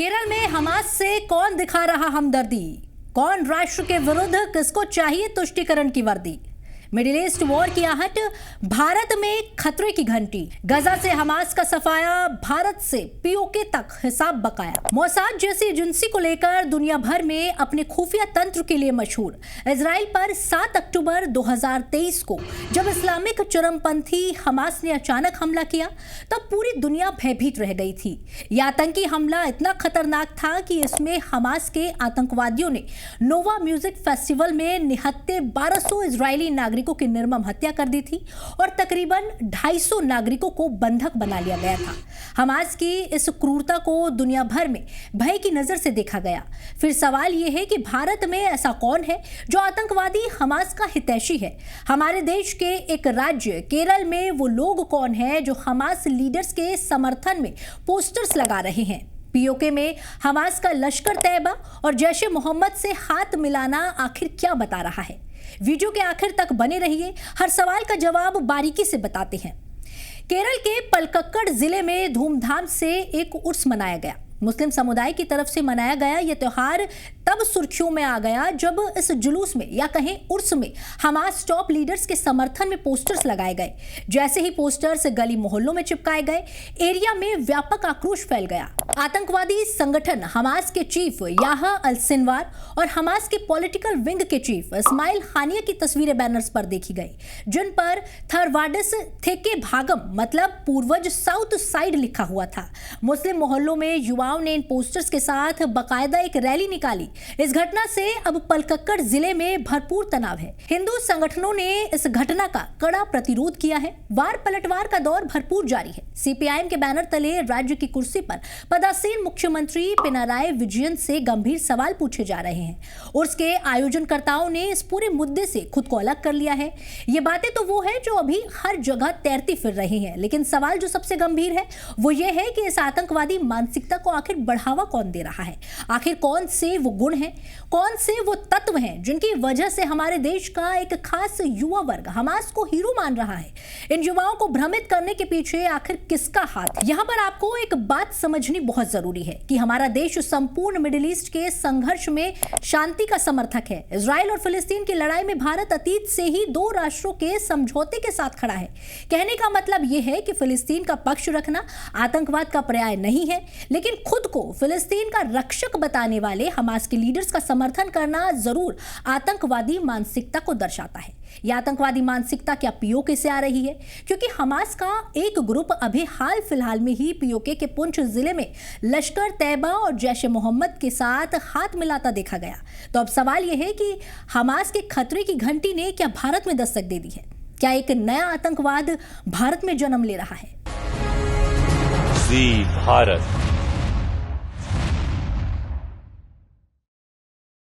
केरल में हमास से कौन दिखा रहा हमदर्दी, कौन राष्ट्र के विरुद्ध किसको चाहिए तुष्टीकरण की वर्दी। मिडिल ईस्ट वॉर की आहट, भारत में खतरे की घंटी। गजा से हमास का सफाया, भारत से पीओके तक हिसाब बकाया। मोसाद जैसी एजेंसी को लेकर दुनिया भर में अपने खुफिया तंत्र के लिए मशहूर इजराइल पर 7 अक्टूबर 2023 को जब इस्लामिक चरमपंथी हमास ने अचानक हमला किया तब पूरी दुनिया भयभीत रह गई थी। यह आतंकी हमला इतना खतरनाक था कि इसमें हमास के आतंकवादियों ने नोवा म्यूजिक फेस्टिवल में निहत्थे 1200 इजरायली नागरिकों की निर्मम हत्या कर दी थी और तकरीबन 250 नागरिकों को बंधक बना लिया गया था। हमास की इस क्रूरता को दुनिया भर में भय की नजर से देखा गया। फिर सवाल यह है कि भारत में ऐसा कौन है जो आतंकवादी हमास का हितैषी है। हमारे देश के एक राज्य केरल में वो लोग कौन है जो हमास लीडर्स के समर्थन में पोस्टर्स लगा रहे हैं। पीओके में हमास का लश्कर तैयबा और जैश ए मोहम्मद से हाथ मिलाना आखिर क्या बता रहा है। वीडियो के आखिर तक बने रहिए, हर सवाल का जवाब बारीकी से बताते हैं। केरल के पलक्कड़ जिले में धूमधाम से एक उर्स मनाया गया। मुस्लिम समुदाय की तरफ से मनाया गया यह त्योहार तब सुर्खियों में आ गया जब इस जुलूस में या कहें उर्स में हमास टॉप लीडर्स के समर्थन में पोस्टर्स लगाए गए। जैसे ही पोस्टर्स गली मोहल्लों में चिपकाए गए, एरिया में व्यापक आक्रोश फैल गया। आतंकवादी संगठन हमास के चीफ याह्या अल सिनवार और हमास के पॉलिटिकल विंग के चीफ इस्माइल हानिया की तस्वीरें बैनर्स पर देखी गई, जिन पर थरवाडस थेके भागम मतलब पूर्वज साउथ साइड लिखा हुआ था। मुस्लिम मोहल्लों में युवाओं ने इन पोस्टर्स के साथ बकायदा एक रैली निकाली। इस घटना से अब पलक्कड़ जिले में भरपूर तनाव है। हिंदू संगठनों ने इस घटना का कड़ा प्रतिरोध किया है। वार पलटवार का दौर भरपूर जारी है। सीपीआईएम के बैनर तले राज्य की कुर्सी पर पदासीन मुख्यमंत्री पिनाराई विजयन से गंभीर सवाल पूछे जा रहे हैं। उर्स के आयोजनकर्ताओं ने इस पूरे मुद्दे से खुद को अलग कर लिया है। ये बातें तो वो है जो अभी हर जगह तैरती फिर रही हैं, लेकिन सवाल जो सबसे गंभीर है वो ये है कि इस आतंकवादी मानसिकता को आखिर बढ़ावा कौन दे रहा है। आखिर कौन से वो गुण हैं, कौन से वो तत्व हैं जिनकी वजह से हमारे देश का एक खास युवा वर्ग हमास को हीरो मान रहा है। इन युवाओं को भ्रमित करने के पीछे आखिर किसका हाथ है। यहाँ पर आपको एक बात समझनी बहुत जरूरी है कि हमारा देश संपूर्ण मिडिल ईस्ट के संघर्ष में शांति का समर्थक है। इजराइल और फिलिस्तीन की लड़ाई में भारत अतीत से ही 2 राष्ट्रों के समझौते के साथ खड़ा है। कहने का मतलब यह है कि फिलिस्तीन का पक्ष रखना आतंकवाद का पर्याय नहीं है, लेकिन खुद को फिलिस्तीन का रक्षक बताने वाले हमास के लीडर्स का समर्थन करना जरूर आतंकवादी मानसिकता को दर्शाता है। यह आतंकवादी मानसिकता क्या पीओके से आ रही है? क्योंकि हमास का एक ग्रुप अभी हाल फिलहाल में ही पीओके के पुंछ जिले में लश्कर तैयबा और जैश ए मोहम्मद के साथ हाथ मिलाता देखा गया। तो अब सवाल यह है कि हमास के खतरे की घंटी ने क्या भारत में दस्तक दे दी है? क्या एक नया आतंकवाद भारत में जन्म ले रहा है? जी भारत।